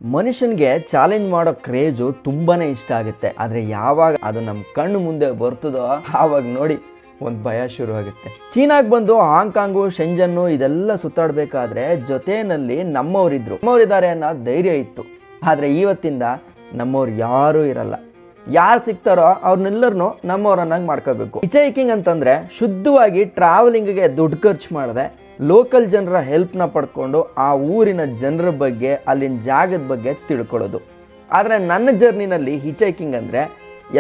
ಮನುಷ್ಯನಿಗೆ ಚಾಲೆಂಜ್ ಮಾಡೋ ಕ್ರೇಜು ತುಂಬಾನೇ ಇಷ್ಟ ಆಗುತ್ತೆ. ಆದರೆ ಯಾವಾಗ ಅದು ನಮ್ಮ ಕಣ್ಣು ಮುಂದೆ ಬರ್ತದೋ ಆವಾಗ ನೋಡಿ ಒಂದು ಭಯ ಶುರು ಆಗುತ್ತೆ. ಚೀನಾಗೆ ಬಂದು ಹಾಂಗ್ಕಾಂಗು ಶೆಂಜನ್ನು ಇದೆಲ್ಲ ಸುತ್ತಾಡಬೇಕಾದ್ರೆ ಜೊತೆಯಲ್ಲಿ ನಮ್ಮವರಿದ್ದಾರೆ ಅನ್ನೋ ಧೈರ್ಯ ಇತ್ತು. ಆದರೆ ಇವತ್ತಿಂದ ನಮ್ಮವ್ರು ಯಾರೂ ಇರಲ್ಲ. ಯಾರು ಸಿಗ್ತಾರೋ ಅವ್ರನ್ನೆಲ್ಲರನ್ನೂ ನಮ್ಮವ್ರನ್ನಾಗಿ ಮಾಡ್ಕೋಬೇಕು. ಹಿಚ್-ಹೈಕಿಂಗ್ ಅಂತಂದರೆ ಶುದ್ಧವಾಗಿ ಟ್ರಾವೆಲಿಂಗಿಗೆ ದುಡ್ಡು ಖರ್ಚು ಮಾಡದೆ ಲೋಕಲ್ ಜನರ ಹೆಲ್ಪ್ನ ಪಡ್ಕೊಂಡು ಆ ಊರಿನ ಜನರ ಬಗ್ಗೆ ಅಲ್ಲಿನ ಜಾಗದ ಬಗ್ಗೆ ತಿಳ್ಕೊಳ್ಳೋದು. ಆದರೆ ನನ್ನ ಜರ್ನಿನಲ್ಲಿ ಹಿಚ್-ಹೈಕಿಂಗ್ ಅಂದರೆ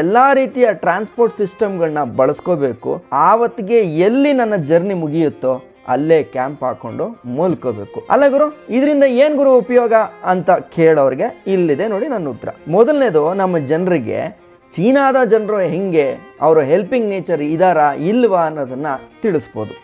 ಎಲ್ಲ ರೀತಿಯ ಟ್ರಾನ್ಸ್ಪೋರ್ಟ್ ಸಿಸ್ಟಮ್ಗಳನ್ನ ಬಳಸ್ಕೋಬೇಕು. ಆವತ್ತಿಗೆ ಎಲ್ಲಿ ನನ್ನ ಜರ್ನಿ ಮುಗಿಯುತ್ತೋ ಅಲ್ಲೇ ಕ್ಯಾಂಪ್ ಹಾಕ್ಕೊಂಡು ಮಲ್ಕೋಬೇಕು. ಅಲ್ಲ ಗುರು, ಇದರಿಂದ ಏನು ಗುರು ಉಪಯೋಗ ಅಂತ ಕೇಳೋರಿಗೆ ಇಲ್ಲಿದೆ ನೋಡಿ ನನ್ನ ಉತ್ತರ. ಮೊದಲನೇದು, ನಮ್ಮ ಜನರಿಗೆ ಚೀನಾದ ಜನರು ಹೆಂಗೆ, ಅವರು ಹೆಲ್ಪಿಂಗ್ ನೇಚರ್ ಇದ್ದಾರಾ ಇಲ್ವಾ ಅನ್ನೋದನ್ನು ತಿಳಿಸ್ಬೋದು.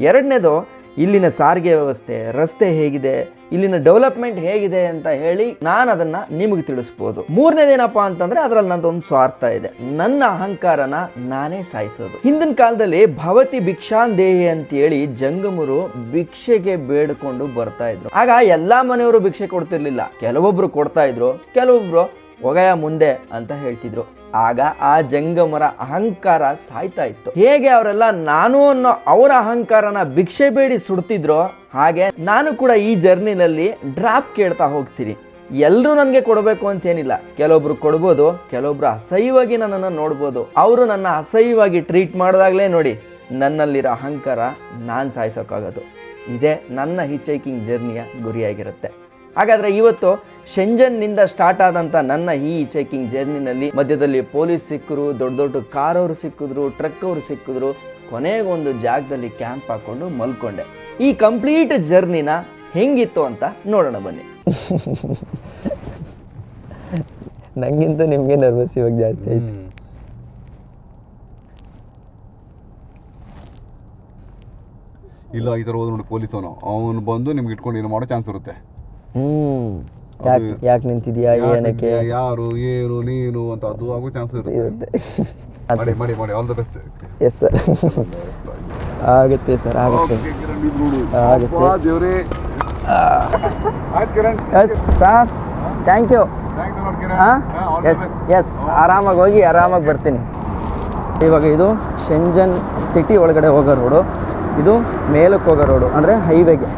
ಎರಡನೇದು, ಇಲ್ಲಿನ ಸಾರಿಗೆ ವ್ಯವಸ್ಥೆ, ರಸ್ತೆ ಹೇಗಿದೆ, ಇಲ್ಲಿನ ಡೆವಲಪ್ಮೆಂಟ್ ಹೇಗಿದೆ ಅಂತ ಹೇಳಿ ನಾನು ಅದನ್ನು ನಿಮಗೆ ತಿಳಿಸ್ಬೋದು. ಮೂರನೇದೇನಪ್ಪ ಅಂತಂದರೆ ಅದರಲ್ಲಿ ನಂದೊಂದು ಸ್ವಾರ್ಥ ಇದೆ. ನನ್ನ ಅಹಂಕಾರನ ನಾನೇ ಸಾಯಿಸೋದು. ಹಿಂದಿನ ಕಾಲದಲ್ಲಿ ಭವತಿ ಭಿಕ್ಷಾಂದೇಹಿ ಅಂತೇಳಿ ಜಂಗಮರು ಭಿಕ್ಷೆಗೆ ಬೇಡಿಕೊಂಡು ಬರ್ತಾ ಇದ್ರು. ಆಗ ಎಲ್ಲ ಮನೆಯವರು ಭಿಕ್ಷೆ ಕೊಡ್ತಿರ್ಲಿಲ್ಲ. ಕೆಲವೊಬ್ರು ಕೊಡ್ತಾ ಇದ್ರು, ಕೆಲವೊಬ್ರು ಒಗೆಯ ಮುಂದೆ ಅಂತ ಹೇಳ್ತಿದ್ರು. ಆಗ ಆ ಜಂಗಮರ ಅಹಂಕಾರ ಸಾಯ್ತಾ ಇತ್ತು. ಹೇಗೆ ಅವರೆಲ್ಲ ನಾನು ಅನ್ನೋ ಅವರ ಅಹಂಕಾರನ ಭಿಕ್ಷೆ ಬೇಡಿ ಸುಡ್ತಿದ್ರೋ ಹಾಗೆ ನಾನು ಕೂಡ ಈ ಜರ್ನಿನಲ್ಲಿ ಡ್ರಾಪ್ ಕೇಳ್ತಾ ಹೋಗ್ತೀನಿ. ಎಲ್ಲರೂ ನನಗೆ ಕೊಡಬೇಕು ಅಂತೇನಿಲ್ಲ. ಕೆಲವೊಬ್ರು ಕೊಡ್ಬೋದು, ಕೆಲವೊಬ್ರು ಅಸಹ್ಯವಾಗಿ ನನ್ನನ್ನು ನೋಡ್ಬೋದು. ಅವರು ನನ್ನ ಅಸಹ್ಯವಾಗಿ ಟ್ರೀಟ್ ಮಾಡಿದಾಗಲೇ ನೋಡಿ ನನ್ನಲ್ಲಿರೋ ಅಹಂಕಾರ ನಾನು ಸಾಯಿಸೋಕ್ಕಾಗೋದು. ಇದೇ ನನ್ನ ಹಿಚ್-ಹೈಕಿಂಗ್ ಜರ್ನಿಯ ಗುರಿಯಾಗಿರುತ್ತೆ. ಹಾಗಾದರೆ ಇವತ್ತು ಶೆಂಜನ್ನಿಂದ ಸ್ಟಾರ್ಟ್ ಆದಂಥ ನನ್ನ ಈ ಹಿಚ್-ಹೈಕಿಂಗ್ ಜರ್ನಿನಲ್ಲಿ ಮಧ್ಯದಲ್ಲಿ ಪೊಲೀಸ್ ಸಿಕ್ಕರು, ದೊಡ್ಡ ದೊಡ್ಡ ಕಾರವರು ಸಿಕ್ಕಿದ್ರು, ಟ್ರಕ್ ಅವರು ಸಿಕ್ಕಿದ್ರು. ಕೊನೆಗೊಂದು ಜಾಗದಲ್ಲಿ ಕ್ಯಾಂಪ್ ಹಾಕ್ಕೊಂಡು ಮಲ್ಕೊಂಡೆ. ಈ ಕಂಪ್ಲೀಟ್ ಜರ್ನಿನ ಹೆಂಗಿತ್ತು ಅಂತ ನೋಡೋಣ ಬನ್ನಿ. ನನಗಿಂತ ನಿಮಗೆ ನರ್ವಸ್ ಇವಾಗ ಜಾಸ್ತಿ ಆಯ್ತು. ಇಲ್ಲ, ಈ ಥರ ಹೋದ್ರೆ ನೋಡಿ ಪೊಲೀಸ್ ಅವನು ಬಂದು ನಿಮ್ಗೆ ಇಟ್ಕೊಂಡು ಏನೋ ಮಾಡೋ ಚಾನ್ಸ್ ಇರುತ್ತೆ. ಯಾಕೆ ನಿಂತಿದ್ಯಾ, ಏನಕ್ಕೆ, ಯಾರು, ಏನು, ನೀನು ಅಂತ ಅದು ಆಗೋ ಚಾನ್ಸ್ ಇರುತ್ತೆ. ಮಾಡಿ all the best. Yes sir, ಆಗುತ್ತೆ ಸರ್, ಆಗುತ್ತೆ ದೇವ್ರೇ. Sir thank you. ಎಸ್ ಆರಾಮಾಗಿ ಹೋಗಿ ಆರಾಮಾಗಿ ಬರ್ತೀನಿ. ಇವಾಗ ಇದು ಶೆಂಜನ್ ಸಿಟಿ ಒಳಗಡೆ ಹೋಗೋ ರೋಡು, ಇದು ಮೇಲಕ್ಕೆ ಹೋಗೋ ರೋಡು, ಅಂದರೆ ಹೈವೇಗೆ.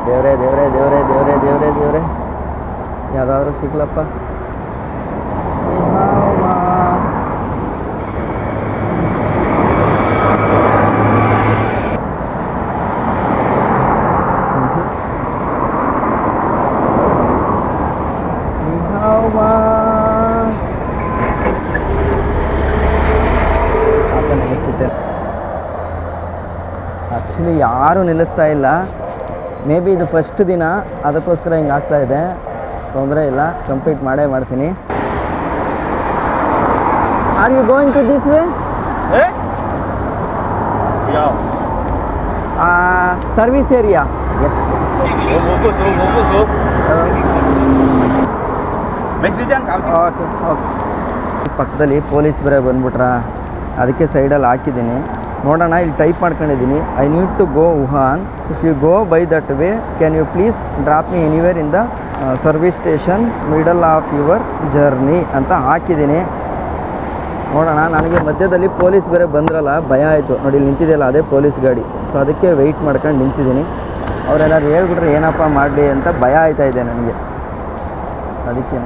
ದೇವ್ರೆ ದೇವ್ರೆ ದೇವ್ರೆ ದೇವ್ರೆ ದೇವ್ರೆ ದೇವ್ರೆ ಯಾವುದಾದ್ರೂ ಸಿಗ್ಲಪ್ಪ. ಆ್ಯಕ್ಚುಲಿ ಯಾರೂ ನಿಲ್ಲಿಸ್ತಾ ಇಲ್ಲ. ಮೇ ಬಿ ಇದು ಫಸ್ಟ್ ದಿನ, ಅದಕ್ಕೋಸ್ಕರ ಹಿಂಗೆ ಆಗ್ತಾ ಇದೆ. ತೊಂದರೆ ಇಲ್ಲ, ಕಂಪ್ಲೀಟ್ ಮಾಡೇ ಮಾಡ್ತೀನಿ. Are you going to this way? Service area. Okay okay. ಪಕ್ಕದಲ್ಲಿ ಪೊಲೀಸ್ ಬೇರೆ ಬಂದ್ಬಿಟ್ರ, ಅದಕ್ಕೆ ಸೈಡಲ್ಲಿ ಹಾಕಿದ್ದೀನಿ. ನೋಡೋಣ, ಇಲ್ಲಿ ಟೈಪ್ ಮಾಡ್ಕೊಂಡಿದ್ದೀನಿ. I need to go Wuhan. If you go by that way can you please drop me anywhere in the service station middle of your journey ಅಂತ ಹಾಕಿದ್ದೀನಿ. ನೋಡೋಣ. ನನಗೆ ಮಧ್ಯದಲ್ಲಿ ಪೊಲೀಸ್ ಬೇರೆ ಬಂದ್ರಲ್ಲ, ಭಯ ಆಯಿತು. ನೋಡಿ ಇಲ್ಲಿ ನಿಂತಿದೆಯಲ್ಲ, ಅದೇ ಪೊಲೀಸ್ ಗಾಡಿ. ಸೊ ಅದಕ್ಕೆ ವೆಯ್ಟ್ ಮಾಡ್ಕೊಂಡು ನಿಂತಿದ್ದೀನಿ. ಅವ್ರೇನಾದ್ರು ಹೇಳ್ಬಿಟ್ರೆ ಏನಪ್ಪ ಮಾಡಲಿ ಅಂತ ಭಯ ಆಯ್ತಾಯಿದೆ ನನಗೆ. ಅದಕ್ಕೆ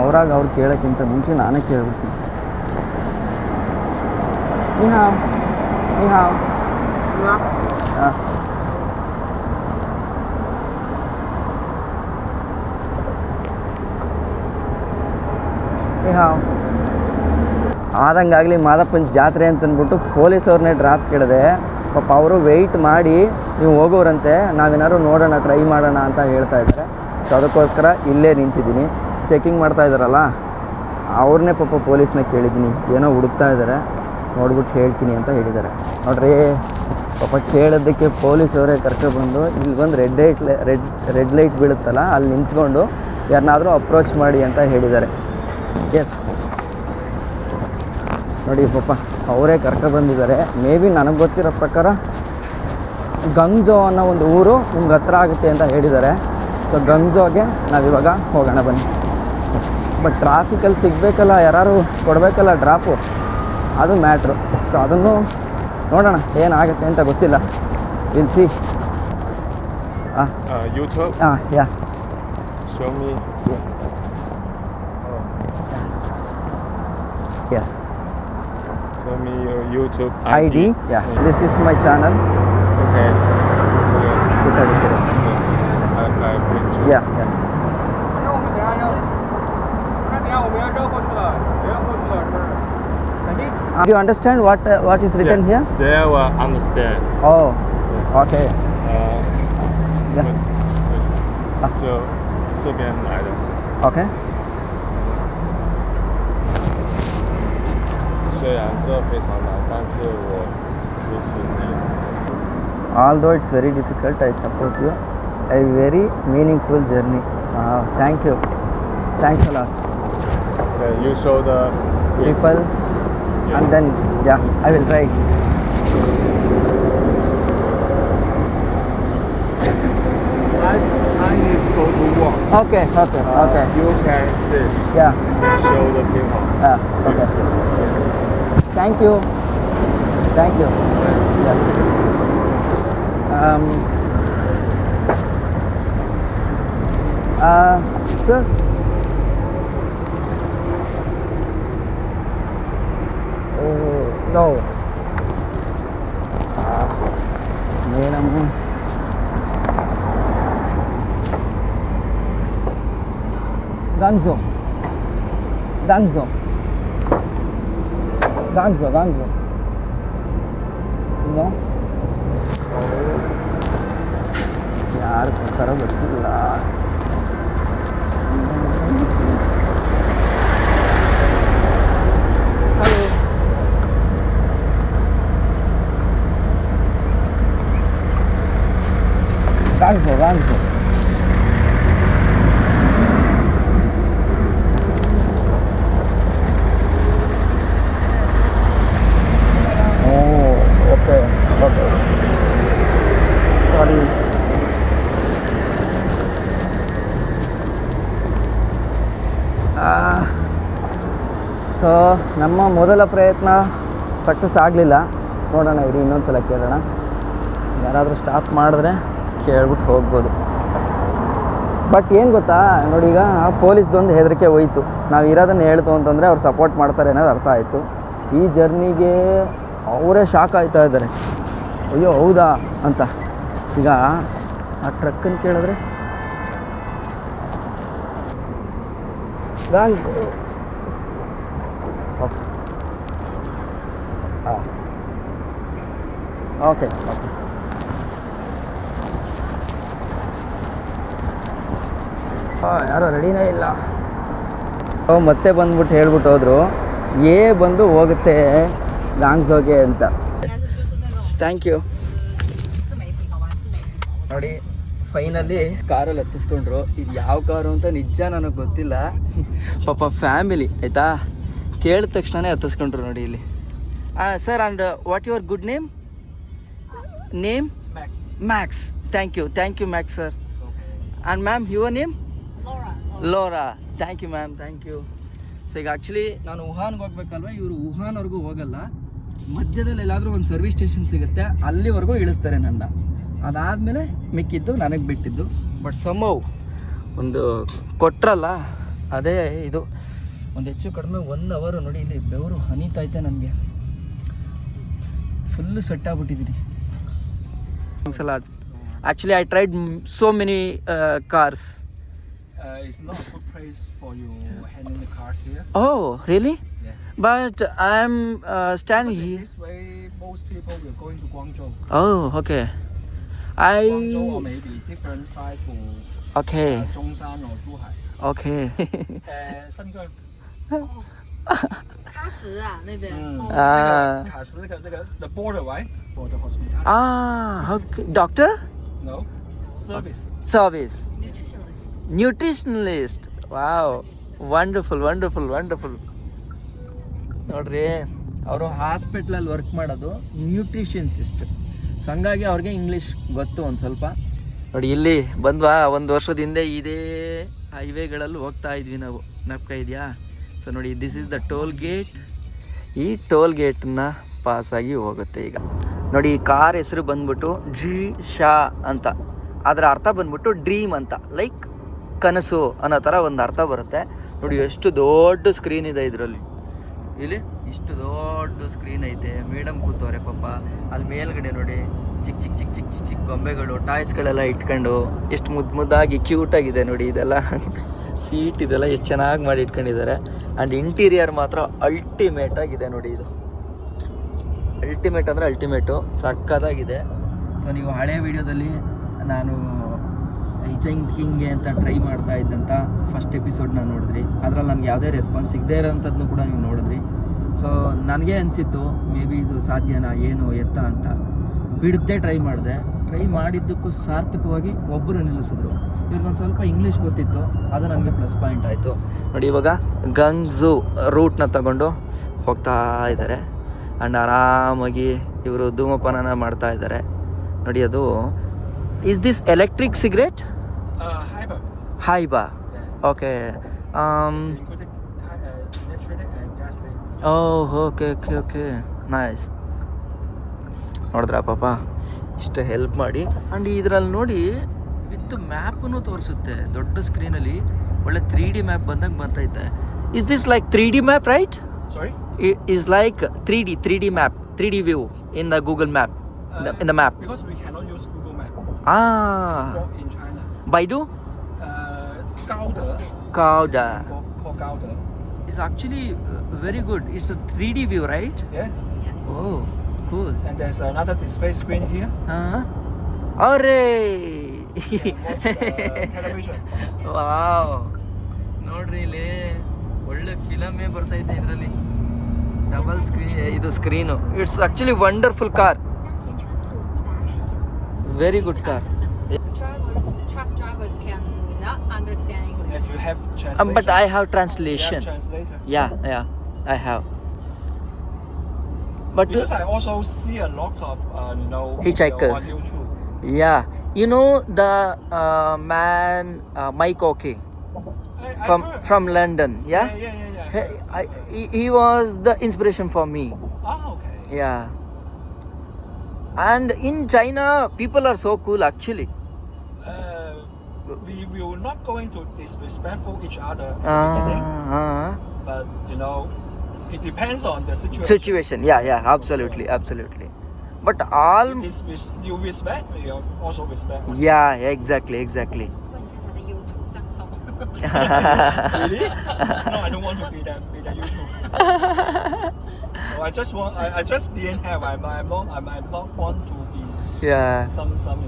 ಅವ್ರು ಕೇಳೋಕ್ಕಿಂತ ಮುಂಚೆ ನಾನೇ ಕೇಳ್ಬಿಡ್ತೀನಿ. Ni hao. Ni hao. Ni hao. ಆದಂಗಾಗಲಿ ಮಾದಪ್ಪನ ಜಾತ್ರೆ ಅಂತಂದ್ಬಿಟ್ಟು ಪೊಲೀಸವ್ರನ್ನೇ ಡ್ರಾಪ್ ಕೇಳಿದೆ. ಪಾಪ ಅವರು ವೆಯ್ಟ್ ಮಾಡಿ ನೀವು ಹೋಗೋರಂತೆ, ನಾವೇನಾದ್ರು ನೋಡೋಣ, ಟ್ರೈ ಮಾಡೋಣ ಅಂತ ಹೇಳ್ತಾ ಇದ್ದಾರೆ. ಸೊ ಅದಕ್ಕೋಸ್ಕರ ಇಲ್ಲೇ ನಿಂತಿದ್ದೀನಿ. ಚೆಕಿಂಗ್ ಮಾಡ್ತಾ ಇದ್ದಾರಲ್ಲ, ಅವ್ರನ್ನೇ ಪಾಪ ಪೊಲೀಸ್ನ ಕೇಳಿದ್ದೀನಿ. ಏನೋ ಹುಡುಕ್ತಾ ಇದ್ದಾರೆ, ನೋಡ್ಬಿಟ್ಟು ಹೇಳ್ತೀನಿ ಅಂತ ಹೇಳಿದ್ದಾರೆ. ನೋಡ್ರಿ, ಪಾಪ ಕೇಳೋದಕ್ಕೆ ಪೊಲೀಸವರೇ ಕರ್ಕೊಬಂದು ಇಲ್ಲಿ ಬಂದು ರೆಡ್ ಲೈಟ್ ಬೀಳುತ್ತಲ್ಲ, ಅಲ್ಲಿ ನಿಂತ್ಕೊಂಡು ಯಾರನ್ನಾದರೂ ಅಪ್ರೋಚ್ ಮಾಡಿ ಅಂತ ಹೇಳಿದ್ದಾರೆ. ಎಸ್ ನೋಡಿ ಪಾಪ ಅವರೇ ಕರ್ಕೊಬಂದಿದ್ದಾರೆ. ಮೇ ಬಿ ನನಗೆ ಗೊತ್ತಿರೋ ಪ್ರಕಾರ ಗಂಗ್ಜೋ ಅನ್ನೋ ಒಂದು ಊರು ನಿಮ್ಗೆ ಹತ್ರ ಆಗುತ್ತೆ ಅಂತ ಹೇಳಿದ್ದಾರೆ. ಸೊ ಗಂಗ್ಜೋಗೆ ನಾವಿವಾಗ ಹೋಗೋಣ ಬನ್ನಿ. ಬಟ್ ಟ್ರಾಫಿಕಲ್ಲಿ ಸಿಗಬೇಕಲ್ಲ, ಯಾರು ಕೊಡಬೇಕಲ್ಲ ಡ್ರಾಪು, ಅದು ಮ್ಯಾಟ್ರು. ಸೊ ಅದನ್ನು ನೋಡೋಣ ಏನಾಗುತ್ತೆ ಅಂತ ಗೊತ್ತಿಲ್ಲ. Will see. YouTube. Yeah Show me. Yes Show me your YouTube ID. Yeah this is my channel. Okay. Okay. I picture. Yeah yeah Do you understand what is written here? They will understand. Oh, okay. Yeah. 就这边来的。 Okay. 虽然这非常难，但是我支持你。 Although it's very difficult, I support you. A very meaningful journey. Thank you. Thanks a lot. Okay, you show the People, and then I will try. I need to go to work. Okay. You can sit. Yeah. Show the people. Okay. Thank you. Yeah. Sir. No. Madam. Gangzhou. No? ಯಾರು ಕೊಡ್ತಾರೋ ಗೊತ್ತಿಲ್ಲ. Hello. Gangzhou. Okay. Sorry. So ನಮ್ಮ ಮೊದಲ ಪ್ರಯತ್ನ success ಆಗಲಿಲ್ಲ. ನೋಡೋಣ ಇರಿ, ಇನ್ನೊಂದು ಸಲ ಕೇಳೋಣ. ಯಾರಾದರೂ ಸ್ಟಾಪ್ ಮಾಡಿದ್ರೆ ಕೇಳ್ಬಿಟ್ಟು ಹೋಗ್ಬೋದು. ಬಟ್ ಏನು ಗೊತ್ತಾ, ನೋಡಿ ಈಗ ಪೊಲೀಸ್ದೊಂದು ಹೆದರಿಕೆ ಹೋಯ್ತು. ನಾವು ಇರೋದನ್ನು ಹೇಳ್ತು ಅಂತಂದರೆ ಅವ್ರು ಸಪೋರ್ಟ್ ಮಾಡ್ತಾರೆ ಅನ್ನೋದು ಅರ್ಥ ಆಯಿತು. ಈ ಜರ್ನಿಗೆ ಅವರೇ ಶಾಕ್ ಆಗ್ತಾ ಇದ್ದಾರೆ. ಅಯ್ಯೋ ಹೌದಾ ಅಂತ. ಈಗ ಆ ಟ್ರಕ್ಕನ್ನು ಕೇಳಿದ್ರೆ ಓಕೆ ಯಾರೋ ರೆಡಿನೇ ಇಲ್ಲ. ಮತ್ತೆ ಬಂದ್ಬಿಟ್ಟು ಹೇಳ್ಬಿಟ್ಟು ಹೋದರು, ಬಂದು ಹೋಗುತ್ತೆ ಗಾಂಗ್ಜೋಗೆ ಅಂತ. Thank you. ನೋಡಿ ಫೈನಲಿ ಕಾರಲ್ಲಿ ಹತ್ತಿಸ್ಕೊಂಡ್ರು. ಇದು ಯಾವ ಕಾರು ಅಂತ ನಿಜ ನನಗೆ ಗೊತ್ತಿಲ್ಲ. ಪಾಪ ಫ್ಯಾಮಿಲಿ ಆಯಿತಾ, ಕೇಳಿದ ತಕ್ಷಣವೇ ಹತ್ತಿಸ್ಕೊಂಡ್ರು ನೋಡಿ ಇಲ್ಲಿ. Sir, and what your good name? Max. Thank you Max sir. And ma'am, your name? Lora. Thank you ma'am, thank you. So ಈಗ ಆ್ಯಕ್ಚುಲಿ ನಾನು ವುಹಾನ್ಗೆ ಹೋಗ್ಬೇಕಲ್ವ, ಇವರು ವುಹಾನ್ವರೆಗೂ ಹೋಗಲ್ಲ, ಮಧ್ಯದಲ್ಲಿ ಎಲ್ಲಾದರೂ ಒಂದು ಸರ್ವಿಸ್ ಸ್ಟೇಷನ್ ಸಿಗುತ್ತೆ, ಅಲ್ಲಿವರೆಗೂ ಇಳಿಸ್ತಾರೆ ನನ್ನ. ಅದಾದಮೇಲೆ ಮಿಕ್ಕಿದ್ದು ನನಗೆ ಬಿಟ್ಟಿದ್ದು. ಬಟ್ ಸಮವ್ ಒಂದು ಕೊಟ್ರಲ್ಲ, ಅದೇ ಇದು. ಒಂದು ಹೆಚ್ಚು ಕಡಿಮೆ 1 ಅವರ್ ನೋಡಿ, ಇಲ್ಲಿ ಬೆವರು ಹನಿತೈತೆ ನನಗೆ. ಫುಲ್ಲು ಸ್ವೆಟ್ ಆಗ್ಬಿಟ್ಟಿದ್ದೀನಿ. ಒಂದ್ಸಲ actually I tried so many cars. It's not a good place for you handling the cars here. Oh, really? Yeah. But I'm standing here. This way, most people will going to Guangzhou. Oh, okay. Guangzhou or maybe different side to Okay. Zhongshan or Zhuhai. Okay. Shangang. 喀什啊，那边。卡什the border, right? For the hospital. Okay. Doctor? No. Service. Service. Nutritionist. Nutritionalist. Wow. Wonderful. ನೋಡ್ರಿ, ಅವರು ಹಾಸ್ಪಿಟ್ಲಲ್ಲಿ work ಮಾಡೋದು ನ್ಯೂಟ್ರಿಷನ್ಸಿಸ್ಟ್. So ಹಂಗಾಗಿ ಅವ್ರಿಗೆ English ಗೊತ್ತು ಒಂದು ಸ್ವಲ್ಪ. ನೋಡಿ ಇಲ್ಲಿ ಬಂದ್ವಾ, ಒಂದು ವರ್ಷದ ಹಿಂದೆ ಇದೇ ಹೈವೇಗಳಲ್ಲಿ ಹೋಗ್ತಾ ಇದ್ವಿ ನಾವು, ಜ್ಞಾಪಕ ಇದೆಯಾ? ಸೊ ನೋಡಿ, this is the toll gate. ಈ ಟೋಲ್ ಗೇಟನ್ನ ಪಾಸಾಗಿ ಹೋಗುತ್ತೆ ಈಗ. ನೋಡಿ ಈ ಕಾರ್ ಹೆಸರು ಬಂದ್ಬಿಟ್ಟು ಜಿ ಶಾ ಅಂತ, ಅದರ ಅರ್ಥ ಬಂದ್ಬಿಟ್ಟು ಡ್ರೀಮ್ ಅಂತ, ಲೈಕ್ ಕನಸು ಅನ್ನೋ ಥರ ಒಂದು ಅರ್ಥ ಬರುತ್ತೆ. ನೋಡಿ ಎಷ್ಟು ದೊಡ್ಡ ಸ್ಕ್ರೀನ್ ಇದೆ ಇದರಲ್ಲಿ. ಇಲ್ಲಿ ಇಷ್ಟು ದೊಡ್ಡ ಸ್ಕ್ರೀನ್ ಐತೆ. ಮೇಡಮ್ ಕೂತವ್ರೆ ಪಾಪ. ಅಲ್ಲಿ ಮೇಲ್ಗಡೆ ನೋಡಿ ಚಿಕ್ಕ ಚಿಕ್ಕ ಚಿಕ್ಕ ಚಿಕ್ಕ ಚಿಕ್ಕ ಚಿಕ್ಕ ಗೊಂಬೆಗಳು, ಟಾಯ್ಸ್ಗಳೆಲ್ಲ ಇಟ್ಕೊಂಡು ಎಷ್ಟು ಮುದ್ದಾಗಿ ಕ್ಯೂಟಾಗಿದೆ ನೋಡಿ. ಇದೆಲ್ಲ ಸೀಟ್ ಇದೆಲ್ಲ ಎಷ್ಟು ಚೆನ್ನಾಗಿ ಮಾಡಿ ಇಟ್ಕೊಂಡಿದ್ದಾರೆ. ಆ್ಯಂಡ್ ಇಂಟೀರಿಯರ್ ಮಾತ್ರ ಅಲ್ಟಿಮೇಟ್ ಆಗಿದೆ ನೋಡಿ. ಇದು ಅಲ್ಟಿಮೇಟ್ ಅಂದರೆ ಅಲ್ಟಿಮೇಟು, ಸಕ್ಕತ್ತಾಗಿದೆ. ಸೊ ನೀವು ಹಳೆ ವೀಡಿಯೋದಲ್ಲಿ ನಾನು ಹಿಚೈಕಿಂಗ್ಗೆ ಅಂತ ಟ್ರೈ ಮಾಡ್ತಾ ಇದ್ದಂಥ ಫಸ್ಟ್ ಎಪಿಸೋಡ್ನ ನೋಡಿದ್ರಿ. ಅದರಲ್ಲಿ ನನಗೆ ಯಾವುದೇ ರೆಸ್ಪಾನ್ಸ್ ಸಿಗದೇ ಇರೋಂಥದ್ದನ್ನು ಕೂಡ ನೀವು ನೋಡಿದ್ರಿ. ಸೊ ನನಗೆ ಅನಿಸಿತ್ತು ಮೇ ಬಿ ಇದು ಸಾಧ್ಯನಾ ಏನು ಎತ್ತ ಅಂತ. ಬಿಡದೆ ಟ್ರೈ ಮಾಡಿದ್ದಕ್ಕೂ ಸಾರ್ಥಕವಾಗಿ ಒಬ್ಬರು ನಿಲ್ಲಿಸಿದ್ರು. ಇವ್ರಿಗೊಂದು ಸ್ವಲ್ಪ ಇಂಗ್ಲೀಷ್ ಗೊತ್ತಿತ್ತು, ಅದು ನನಗೆ ಪ್ಲಸ್ ಪಾಯಿಂಟ್ ಆಯಿತು. ನೋಡಿ ಇವಾಗ ಗಂಗ್ಝು ರೂಟ್ನ ತಗೊಂಡು ಹೋಗ್ತಾ ಇದ್ದಾರೆ. ಆ್ಯಂಡ್ ಆರಾಮಾಗಿ ಇವರು ಧೂಮಪಾನ ಮಾಡ್ತಾ ಇದ್ದಾರೆ ನೋಡಿ. ಅದು ಇಸ್ ದಿಸ್ ಎಲೆಕ್ಟ್ರಿಕ್ ಸಿಗರೇಟ್? ಹೈಬಾ. Okay. Oh okay okay okay, nice. ನೋಡಿದ್ರಾ ಪಾಪ ಇಷ್ಟು ಹೆಲ್ಪ್ ಮಾಡಿ. ಆ್ಯಂಡ್ ಇದರಲ್ಲಿ ನೋಡಿ ವಿತ್ ಮ್ಯಾಪನ್ನು ತೋರಿಸುತ್ತೆ ದೊಡ್ಡ ಸ್ಕ್ರೀನಲ್ಲಿ. ಒಳ್ಳೆ 3D ಮ್ಯಾಪ್ ಬಂದಂಗೆ ಬರ್ತೈತೆ. Is this like 3D map, right? Sorry? Is like 3D map, 3D view in the Google map, in the map. Because we cannot use Google Map. Ah, It's blocked in China. Baidu? Gouda. Gouda. Called Gouda. It's actually very good. It's a 3D view, right? Yeah. Oh, cool. And there's another display screen here. Hooray! Watch television. Wow. ನೋಡ್ರಿ ಇಲ್ಲಿ ಒಳ್ಳೆ ಫಿಲಮೇ ಬರ್ತೈತೆ ಇದರಲ್ಲಿ. Double screen ಇದು screen. It's actually wonderful car, very good car. Truck drivers cannot understand English. And you have translation. But I have You translation. have translator. Yeah, I have. But Because I also see a lot of Hitchhikers. on YouTube. yeah, you know the man Mike Oki I heard. from London. Yeah, Yeah. he was the inspiration for me. Okay. Yeah. And in China, people are so cool actually. We will not going to disrespectful each other, but it depends on the situation. Situation. Yeah, absolutely. But all. You respect, you also respect. Yeah, exactly. 问一下他的 YouTube 账号。 Really? No, I don't want to be that YouTube. So I just being here. I'm not want to be Yeah. some some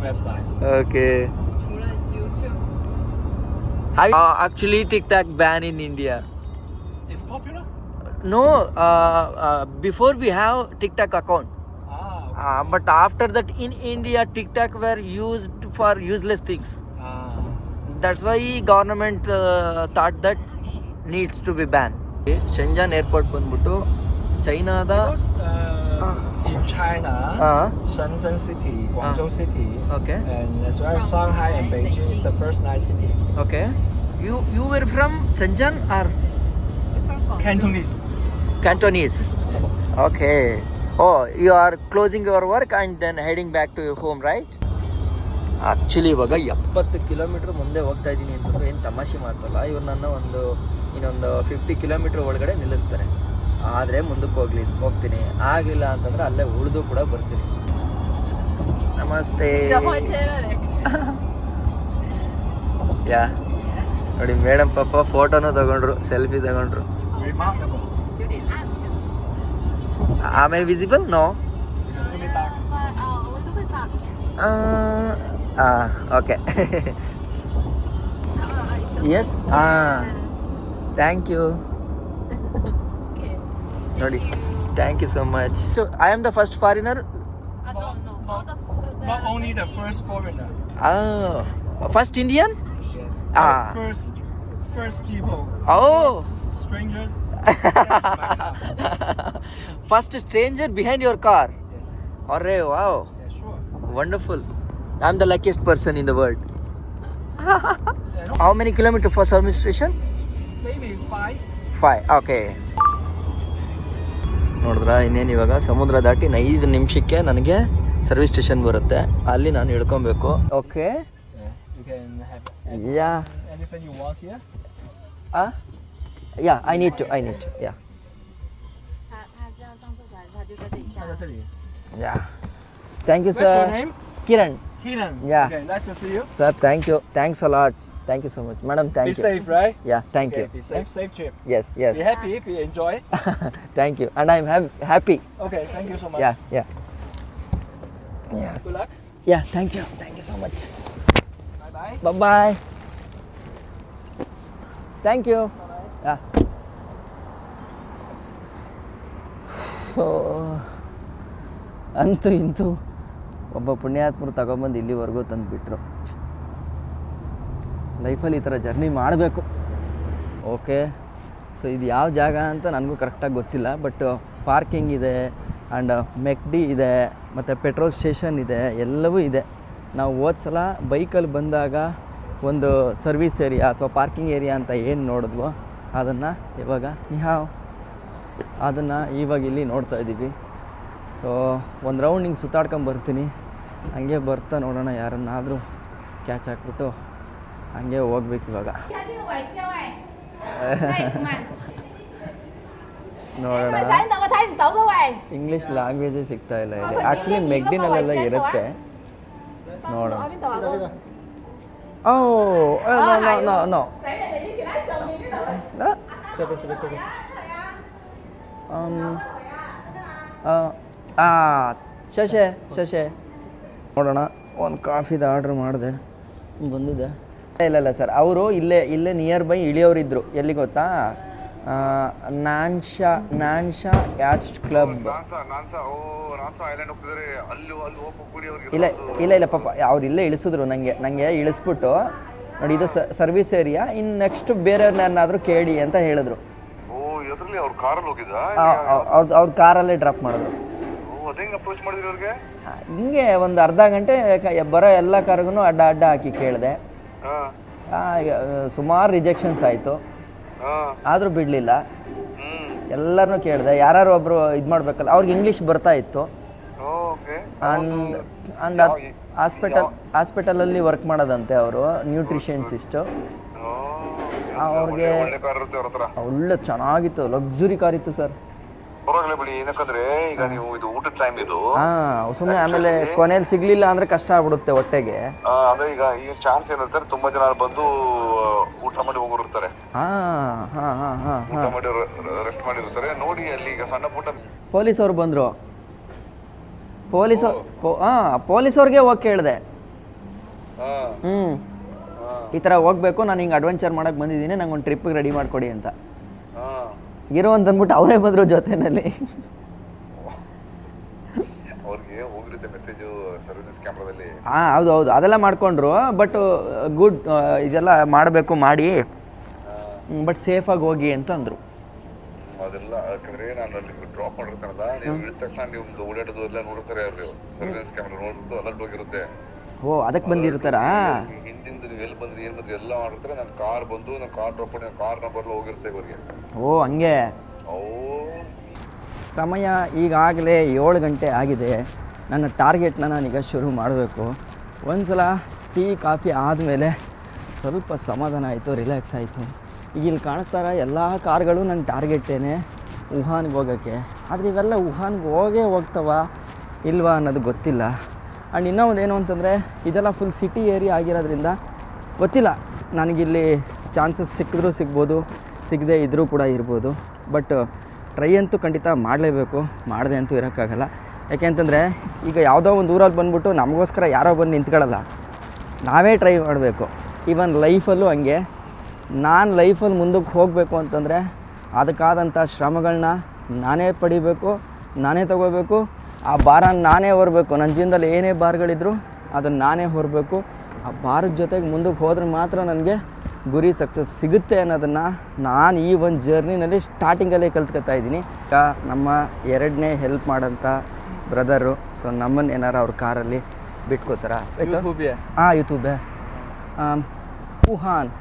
website. Okay. 除了 YouTube， Actually, TikTok ban in India. It's popular. No, before we have TikTok account. Okay. But after that in India, TikTok were used for useless things. That's why government thought that needs to be banned. Shenzhen airport ಬಂದ್ಬಿಟ್ಟು ಚೈನಾದ. Because in China, Shenzhen city, Guangzhou city, Okay. and as well as Shanghai and Beijing is the first 9 city. Okay. You were from Shenzhen or Cantonese. Cantonese? Okay. Oh, you are closing your work and then heading back to your home, right? Actually ಇವಾಗ 70 kilometre ಮುಂದೆ ಹೋಗ್ತಾ ಇದ್ದೀನಿ ಅಂತಂದ್ರೆ ಏನು ತಮಾಷೆ ಮಾಡ್ತಲ್ಲ. ಇವ್ರು ನನ್ನ ಇನ್ನೊಂದು 50 ಕಿಲೋಮೀಟ್ರ್ ಒಳಗಡೆ ನಿಲ್ಲಿಸ್ತಾರೆ. ಆದರೆ ಮುಂದಕ್ಕೆ ಹೋಗ್ತೀನಿ. ಆಗಲಿಲ್ಲ ಅಂತಂದ್ರೆ ಅಲ್ಲೇ ಉಳಿದು ಕೂಡ ಬರ್ತೀನಿ. ನಮಸ್ತೆ. ಯಾ ನೋಡಿ ಮೇಡಮ್ ಪಾಪ ಫೋಟೋನೂ ತಗೊಂಡ್ರು, ಸೆಲ್ಫಿ ತಗೊಂಡ್ರು. Remarkable. 有点暗。 Am I visible? No. It's a little bit dark. 我都会大。 Okay. Yes. Thank you. Okay. ನೋಡಿ, thank you so much. So I am the first foreigner. No. All the Not only the first foreigner. First Indian. Yes. Ah. First people. Oh. First strangers. First stranger behind your car. Yes. Arre, wow. Yeah, sure. Wonderful. I'm the luckiest person in the world. Yeah, no, How many kilometers for service station? maybe 5. 5. Okay. ನೋಡಿದ್ರ ಇನ್ನೇನು ಇವಾಗ ಸಮುದ್ರ ದಾಟಿ 5 ನಿಮಿಷಕ್ಕೆ ನನಗೆ service station ಬರುತ್ತೆ, ಅಲ್ಲಿ ನಾನು ಇಳ್ಕೊಬೇಕು. Okay. Yeah, you can have yeah anything you want here. Yeah I need to yeah 他是要上厕所还是他就在这里下看？在这里。ಯಾ thank you What's your sir. name? Kiran. Kenan. Yeah. Okay, nice to see you. Sir thank you, thanks a lot, thank you so much madam, Be thank you. safe, right? Yeah thank Okay, you. be safe. Safe trip. Yes yes Be happy. Be enjoy. Thank you and I am happy. Okay, thank you so much. Yeah yeah Good luck. Yeah thank you so much. Bye bye. Bye. Thank you. Yeah ಅಂತೂ ಇಂತೂ ಒಬ್ಬ ಪುಣ್ಯಾತ್ಮರು ತಗೊಂಬಂದು ಇಲ್ಲಿವರೆಗೂ ತಂದುಬಿಟ್ರು. ಲೈಫಲ್ಲಿ ಈ ಥರ journey ಮಾಡಬೇಕು. ಓಕೆ, ಸೊ ಇದು ಯಾವ ಜಾಗ ಅಂತ ನನಗೂ ಕರೆಕ್ಟಾಗಿ ಗೊತ್ತಿಲ್ಲ, ಬಟ್ ಪಾರ್ಕಿಂಗ್ ಇದೆ ಆ್ಯಂಡ್ ಮೆಕ್ಡಿ ಇದೆ ಮತ್ತು ಪೆಟ್ರೋಲ್ ಸ್ಟೇಷನ್ ಇದೆ, ಎಲ್ಲವೂ ಇದೆ. ನಾವು ಹೋದ ಸಲ ಬೈಕಲ್ಲಿ ಬಂದಾಗ ಒಂದು ಸರ್ವಿಸ್ ಏರಿಯಾ ಅಥವಾ ಪಾರ್ಕಿಂಗ್ ಏರಿಯಾ ಅಂತ ಏನು ನೋಡಿದ್ವೋ ಅದನ್ನು ಇವಾಗ ಇಲ್ಲಿ ನೋಡ್ತಾ ಇದ್ದೀವಿ. ಸೊ ಒಂದು ರೌಂಡ್ ಹಿಂಗೆ ಸುತ್ತಾಡ್ಕೊಂಬರ್ತೀನಿ, ಹಂಗೆ ಬರ್ತಾ ನೋಡೋಣ ಯಾರನ್ನಾದರೂ ಕ್ಯಾಚ್ ಹಾಕ್ಬಿಟ್ಟು ಹಂಗೆ ಹೋಗ್ಬೇಕು ಇವಾಗ. ನೋಡೋಣ. ಇಂಗ್ಲೀಷ್ ಲ್ಯಾಂಗ್ವೇಜೇ ಸಿಗ್ತಾ ಇಲ್ಲ ಇಲ್ಲಿ. ಆ್ಯಕ್ಚುಲಿ ಮೆಗ್ಡಿನಲ್ಲೆಲ್ಲ ಇರುತ್ತೆ, ನೋಡೋಣ. ಓ ನೋ ಶಶೆ ನೋಡೋಣ. ಒಂದು ಕಾಫಿದು ಆರ್ಡ್ರ್ ಮಾಡಿದೆ, ಬಂದಿದೆ. ಇಲ್ಲ ಸರ್, ಅವರು ಇಲ್ಲೇ ನಿಯರ್ ಬೈ ಇಳಿಯೋರಿದ್ರು. ಎಲ್ಲಿ ಗೊತ್ತಾ, ನಾನ್ಶಾ ಯಾಚ್ ಕ್ಲಬ್. ಇಲ್ಲ ಪಾಪ ಅವ್ರು ಇಲ್ಲೇ ಇಳಿಸಿದ್ರು ನನಗೆ ಇಳಿಸ್ಬಿಟ್ಟು, ನೋಡಿ ಇದು ಸರ್ವಿಸ್ ಏರಿಯಾ, ಇನ್ನು ನೆಕ್ಸ್ಟ್ ಬೇರೆಯವ್ರನ್ನೇನಾದರೂ ಕೇಳಿ ಅಂತ ಹೇಳಿದ್ರು. ಅವ್ರ ಕಾರಲ್ಲೇ ಡ್ರಾಪ್ ಮಾಡಿದ್ರು. ಹಿಂಗೆ ಒಂದು ಅರ್ಧ ಗಂಟೆ ಬರೋ ಎಲ್ಲ ಕಾರ್ಗೂ ಅಡ್ಡ ಹಾಕಿ ಕೇಳಿದೆ. ಸುಮಾರು ರಿಜೆಕ್ಷನ್ಸ್ ಆಯಿತು, ಆದರೂ ಬಿಡಲಿಲ್ಲ. ಎಲ್ಲರನ್ನೂ ಕೇಳಿದೆ, ಯಾರು ಒಬ್ಬರು ಇದು ಮಾಡಬೇಕಲ್ಲ, ಅವ್ರಿಗೆ ಇಂಗ್ಲೀಷ್ ಬರ್ತಾ ಇತ್ತು. ಆ್ಯಂಡ್ ಹಾಸ್ಪಿಟಲಲ್ಲಿ ವರ್ಕ್ ಮಾಡೋದಂತೆ ಅವರು, ನ್ಯೂಟ್ರಿಷನ್ಸಿಸ್ಟು. ಅವ್ರಿಗೆ ಒಳ್ಳೆ ಚೆನ್ನಾಗಿತ್ತು, ಲಕ್ಸುರಿ ಕಾರ್ ಇತ್ತು ಸರ್. ಸುಮ್ಮನೆ ಆಮೇಲೆ ಕೊನೆಯಲ್ಲಿ ಸಿಗ್ಲಿಲ್ಲ ಅಂದ್ರೆ ಕಷ್ಟ ಆಗ್ಬಿಡುತ್ತೆ ಹೊಟ್ಟೆಗೆ. ಅಂದ್ರೆ ಈಗ ಚಾನ್ಸ್ ಏನಂತಾರೆ, ತುಂಬಾ ಜನ ಬಂದು ಊಟ ಮಾಡಿ ಹೋಗಿರ್ತಾರೆ, ರೆಸ್ಟ್ ಮಾಡಿರ್ತಾರೆ. ನೋಡಿ ಅಲ್ಲಿ ಈಗ ಸಣ್ಣ ಪುಟ್ಟ ಪೊಲೀಸವ್ರು ಬಂದ್ರು. ಪೊಲೀಸವ್ರಿಗೆ ಹೋಗಿ ಕೇಳಿದೆ, ಈ ಥರ ಹೋಗ್ಬೇಕು, ನಾನು ಹಿಂಗೆ ಅಡ್ವೆಂಚರ್ ಮಾಡಕ್ಕೆ ಬಂದಿದ್ದೀನಿ, ನಂಗೆ ಒಂದು ಟ್ರಿಪ್ಗೆ ರೆಡಿ ಮಾಡಿಕೊಡಿ ಅಂತ. ಇರೋ ಅಂತ ಅಂದ್ಬಿಟ್ಟು ಅವರೇ ಬಂದರು ಜೊತೆಯಲ್ಲಿ. ಹೌದು ಅದೆಲ್ಲ ಮಾಡ್ಕೊಂಡ್ರು. ಬಟ್ ಗುಡ್, ಇದೆಲ್ಲ ಮಾಡಬೇಕು, ಮಾಡಿ ಬಟ್ ಸೇಫಾಗಿ ಹೋಗಿ ಅಂತ ಅಂದರು. ಅದೆಲ್ಲ ಯಾಕಂದ್ರೆ ನಾನು ಅಲ್ಲಿ ಡ್ರಾಪ್ ಮಾಡಿರ್ತಾನಲ್ಲ, ನೀವು ಇಳಿದ ತಕ್ಷಣ ನಿಮ್ದು ಓಡಾಡೋದು ಎಲ್ಲ ನೋಡ್ತಾರೆ ಅವರು, ಸರ್ವೆಲೆನ್ಸ್ ಕ್ಯಾಮ್ರಾ ನೋಡ್ಬಿಟ್ಟು ಅಲರ್ಟ್ ಹೋಗಿರುತ್ತೆ. ಓ, ಅದಕ್ಕೆ ಬಂದಿರ್ತಾರಾ? ಹಿಂದಿಂದ ನೀವು ಎಲ್ಲಿ ಬಂದ್ರಿ ಏನು ಬಂದ್ರಿ ಎಲ್ಲ ಮಾಡಿರ್ತಾರೆ. ನನ್ನ ಕಾರ್ ಬಂದು ನನ್ನ ಕಾರ್ ಡ್ರಾಪ್ ಮಾಡಿ ನನ್ನ ಕಾರ್ ನಂಬರ್ ಹೋಗಿರುತ್ತೆ ಇವರಿಗೆ. ಓ ಹಂಗೆ. ಸಮಯ ಈಗಾಗಲೇ 7 ಗಂಟೆ ಆಗಿದೆ. ನನ್ನ ಟಾರ್ಗೆಟ್ನ ನಾನೀಗ ಶುರು ಮಾಡಬೇಕು. ಒಂದು ಸಲ ಟೀ ಕಾಫಿ ಆದಮೇಲೆ ಸ್ವಲ್ಪ ಸಮಾಧಾನ ಆಯಿತು, ರಿಲ್ಯಾಕ್ಸ್ ಆಯಿತು. ಈಗ ಇಲ್ಲಿ ಕಾಣಿಸ್ತಾರ ಎಲ್ಲ ಕಾರ್ಗಳು ನನ್ನ ಟಾರ್ಗೆಟೇನೆ, ವುಹಾನ್ಗೆ ಹೋಗೋಕ್ಕೆ. ಆದರೆ ಇವೆಲ್ಲ ವುಹಾನ್ಗೆ ಹೋಗ್ತಾವ ಇಲ್ವಾ ಅನ್ನೋದು ಗೊತ್ತಿಲ್ಲ. ಆ್ಯಂಡ್ ಇನ್ನೂ ಒಂದು ಏನು ಅಂತಂದರೆ, ಇದೆಲ್ಲ ಫುಲ್ ಸಿಟಿ ಏರಿಯಾ ಆಗಿರೋದ್ರಿಂದ ಗೊತ್ತಿಲ್ಲ ನನಗಿಲ್ಲಿ ಚಾನ್ಸಸ್ ಸಿಕ್ಕಿದ್ರೂ ಸಿಗ್ಬೋದು, ಸಿಗದೆ ಇದ್ದರೂ ಕೂಡ ಇರ್ಬೋದು. ಬಟ್ ಟ್ರೈ ಅಂತೂ ಖಂಡಿತ ಮಾಡಲೇಬೇಕು, ಮಾಡದೆ ಅಂತೂ ಇರೋಕ್ಕಾಗಲ್ಲ. ಯಾಕೆಂತಂದರೆ ಈಗ ಯಾವುದೋ ಒಂದು ಊರಲ್ಲಿ ಬಂದ್ಬಿಟ್ಟು ನಮಗೋಸ್ಕರ ಯಾರೋ ಬಂದು ನಿಂತ್ಕೊಳ್ಳಲ್ಲ, ನಾವೇ ಟ್ರೈ ಮಾಡಬೇಕು. ಈವನ್ ಲೈಫಲ್ಲೂ ಹಂಗೆ. ನಾನು ಲೈಫಲ್ಲಿ ಮುಂದಕ್ಕೆ ಹೋಗಬೇಕು ಅಂತಂದರೆ ಅದಕ್ಕಾದಂಥ ಶ್ರಮಗಳನ್ನ ನಾನೇ ಪಡಿಬೇಕು, ನಾನೇ ತಗೋಬೇಕು. ಆ ಭಾರ ನಾನೇ ಹೊರಬೇಕು. ನನ್ನ ಜೀವನದಲ್ಲಿ ಏನೇ ಭಾರಗಳಿದ್ರು ಅದನ್ನು ನಾನೇ ಹೊರಬೇಕು. ಆ ಭಾರದ ಜೊತೆಗೆ ಮುಂದಕ್ಕೆ ಹೋದ್ರೆ ಮಾತ್ರ ನನಗೆ ಗುರಿ ಸಕ್ಸಸ್ ಸಿಗುತ್ತೆ ಅನ್ನೋದನ್ನು ನಾನು ಈ ಒಂದು ಜರ್ನಿನಲ್ಲಿ ಸ್ಟಾರ್ಟಿಂಗಲ್ಲೇ ಕಲ್ತ್ಕೊತಾ ಇದ್ದೀನಿ. ಈಗ ನಮ್ಮ 2ನೇ ಹೆಲ್ಪ್ ಮಾಡೋಂಥ ಬ್ರದರು, ಸೊ ನಮ್ಮನ್ನು ಏನಾರು ಅವ್ರ ಕಾರಲ್ಲಿ ಬಿಟ್ಕೋತಾರ? ಹಾಂ, YouTube Wuhan.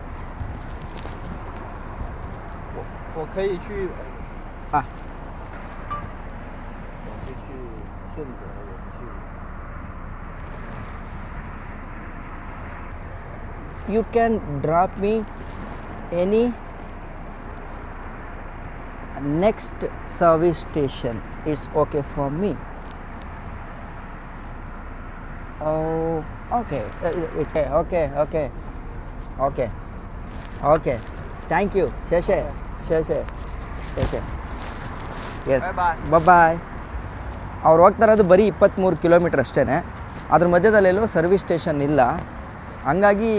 我可以去，啊，我是去顺德，我们去。You can drop me any next service station. It's okay for me. Oh, okay. Okay. Thank you. Sheshe. Yes. Bye. ಅವ್ರು ಹೋಗ್ತಾ ಇರೋದು ಬರೀ 23 ಕಿಲೋಮೀಟ್ರ್ ಅಷ್ಟೇ. ಅದ್ರ ಮಧ್ಯದಲ್ಲೆಲ್ಲೂ ಸರ್ವಿಸ್ ಸ್ಟೇಷನ್ ಇಲ್ಲ. ಹಂಗಾಗಿ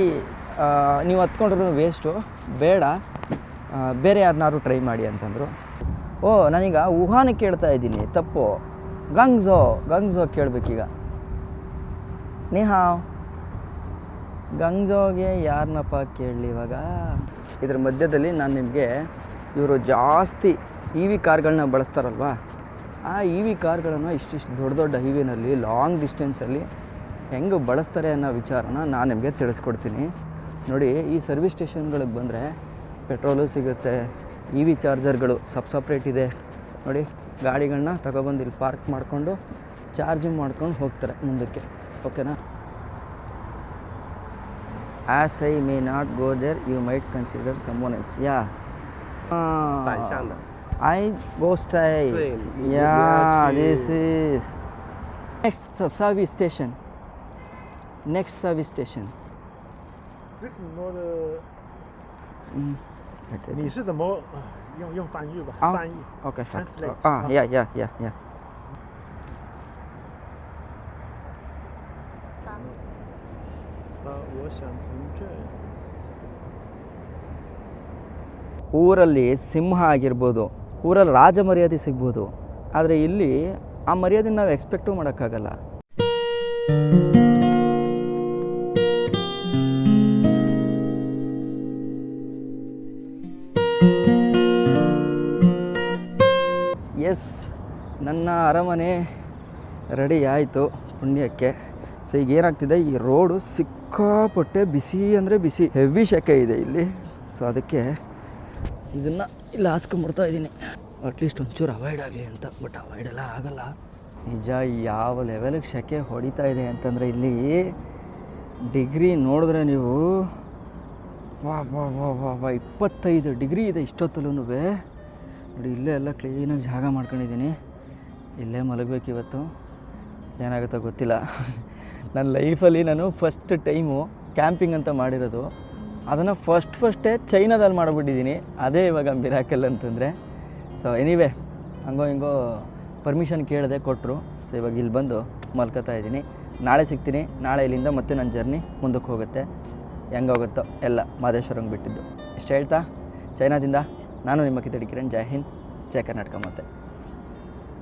ನೀವು ಹತ್ಕೊಂಡ್ರೂ ವೇಸ್ಟು, ಬೇಡ, ಬೇರೆ ಯಾರನ್ನಾರು ಟ್ರೈ ಮಾಡಿ ಅಂತಂದರು. ನಾನೀಗ ವುಹಾನ್ ಕೇಳ್ತಾ ಇದ್ದೀನಿ, ತಪ್ಪು. ಗಂಗ್ಝೋ ಕೇಳಬೇಕೀಗ. ನೀಹಾವ್. ಗಂಗ್ಝೋಗೆ ಯಾರನ್ನಪ್ಪ ಕೇಳಲಿ ಇವಾಗ? ಇದ್ರ ಮಧ್ಯದಲ್ಲಿ ನಾನು ನಿಮಗೆ ಇವರು ಜಾಸ್ತಿ EV ಕಾರ್ಗಳನ್ನ ಬಳಸ್ತಾರಲ್ವ, ಆ EV ಕಾರ್ಗಳನ್ನು ಇಷ್ಟಿಷ್ಟು ದೊಡ್ಡ ಹೈವೇನಲ್ಲಿ ಲಾಂಗ್ ಡಿಸ್ಟೆನ್ಸಲ್ಲಿ ಹೆಂಗೆ ಬಳಸ್ತಾರೆ ಅನ್ನೋ ವಿಚಾರನ ನಾನು ನಿಮಗೆ ತಿಳಿಸ್ಕೊಡ್ತೀನಿ. ನೋಡಿ, ಈ ಸರ್ವಿಸ್ ಸ್ಟೇಷನ್ಗಳಿಗೆ ಬಂದರೆ ಪೆಟ್ರೋಲು ಸಿಗುತ್ತೆ, EV ಚಾರ್ಜರ್ಗಳು ಸಪ್ರೇಟ್ ಇದೆ. ನೋಡಿ, ಗಾಡಿಗಳನ್ನ ತಗೊಬಂದು ಇಲ್ಲಿ ಪಾರ್ಕ್ ಮಾಡಿಕೊಂಡು ಚಾರ್ಜಿಂಗ್ ಮಾಡ್ಕೊಂಡು ಹೋಗ್ತಾರೆ ಮುಂದಕ್ಕೆ. ಓಕೆನಾ? As I may not go there, you might consider someone else. Yeah. 反向的。 I go straight. 对，你 Yeah, 要去 this is next service station. Next service station. This is not 对你是怎么用翻译吧？啊翻译。 Okay. Translate. Yeah. 我想从这。 ಊರಲ್ಲಿ ಸಿಂಹ ಆಗಿರ್ಬೋದು, ಊರಲ್ಲಿ ರಾಜ ಮರ್ಯಾದೆ ಸಿಗ್ಬೋದು, ಆದರೆ ಇಲ್ಲಿ ಆ ಮರ್ಯಾದೆ ನಾವು ಎಕ್ಸ್ಪೆಕ್ಟು ಮಾಡೋಕ್ಕಾಗಲ್ಲ. ಎಸ್, ನನ್ನ ಅರಮನೆ ರೆಡಿ ಆಯಿತು ಪುಣ್ಯಕ್ಕೆ. ಸೊ ಈಗ ಏನಾಗ್ತಿದೆ, ಈ ರೋಡು ಸಿಕ್ಕಾಪಟ್ಟೆ ಬಿಸಿ ಅಂದರೆ ಬಿಸಿ, ಹೆವಿ ಸೆಕೆ ಇದೆ ಇಲ್ಲಿ. ಸೊ ಅದಕ್ಕೆ ಇದನ್ನು ಇಲ್ಲಿ ಹಾಸ್ಕೊಂಬಿಡ್ತಾ ಇದ್ದೀನಿ, ಅಟ್ಲೀಸ್ಟ್ ಒಂಚೂರು ಅವಾಯ್ಡ್ ಆಗಲಿ ಅಂತ. ಬಟ್ ಅವಾಯ್ಡ್ ಎಲ್ಲ ಆಗಲ್ಲ. ನಿಜ ಯಾವ ಲೆವೆಲಿಗೆ ಸೆಕೆ ಹೊಡಿತಾ ಇದೆ ಅಂತಂದರೆ ಇಲ್ಲಿ ಡಿಗ್ರಿ ನೋಡಿದ್ರೆ ನೀವು ವಾ 25 ಡಿಗ್ರಿ ಇದೆ ಇಷ್ಟೊತ್ತಲ್ಲೂ. ನೋಡಿ, ಇಲ್ಲೇ ಎಲ್ಲ ಕ್ಲೀನಾಗಿ ಜಾಗ ಮಾಡ್ಕೊಂಡಿದ್ದೀನಿ. ಇಲ್ಲೇ ಮಲಗಬೇಕು ಇವತ್ತು. ಏನಾಗುತ್ತೋ ಗೊತ್ತಿಲ್ಲ. ನನ್ನ ಲೈಫಲ್ಲಿ ನಾನು ಫಸ್ಟ್ ಟೈಮು ಕ್ಯಾಂಪಿಂಗ್ ಅಂತ ಮಾಡಿರೋದು. ಅದನ್ನು ಫಸ್ಟೇ ಚೈನಾದಲ್ಲಿ ಮಾಡಿಬಿಟ್ಟಿದ್ದೀನಿ. ಅದೇ ಇವಾಗ ಮಿರಾಕಲ್ ಅಂತಂದರೆ. ಸೊ ಎನಿವೇ, ಹಂಗೋ ಹಿಂಗೋ ಪರ್ಮಿಷನ್ ಕೇಳಿದೆ, ಕೊಟ್ಟರು. ಸೊ ಇವಾಗ ಇಲ್ಲಿ ಬಂದು ಮಲ್ಕೋತಾ ಇದ್ದೀನಿ. ನಾಳೆ ಸಿಗ್ತೀನಿ. ನಾಳೆ ಇಲ್ಲಿಂದ ಮತ್ತೆ ನನ್ನ ಜರ್ನಿ ಮುಂದಕ್ಕೆ ಹೋಗುತ್ತೆ. ಹೆಂಗೋಗುತ್ತೋ ಎಲ್ಲ ಮಾದೇಶ್ವರಂಗೆ ಬಿಟ್ಟಿದ್ದು. ಇಷ್ಟು ಹೇಳ್ತಾ, ಚೈನಾದಿಂದ ನಾನು ನಿಮ್ಮ ಕಿತ್ತಡಿ ಕಿರಣ್. ಜೈ ಹಿಂದ್, ಜೈ ಕರ್ನಾಟಕ. ಮತ್ತೆ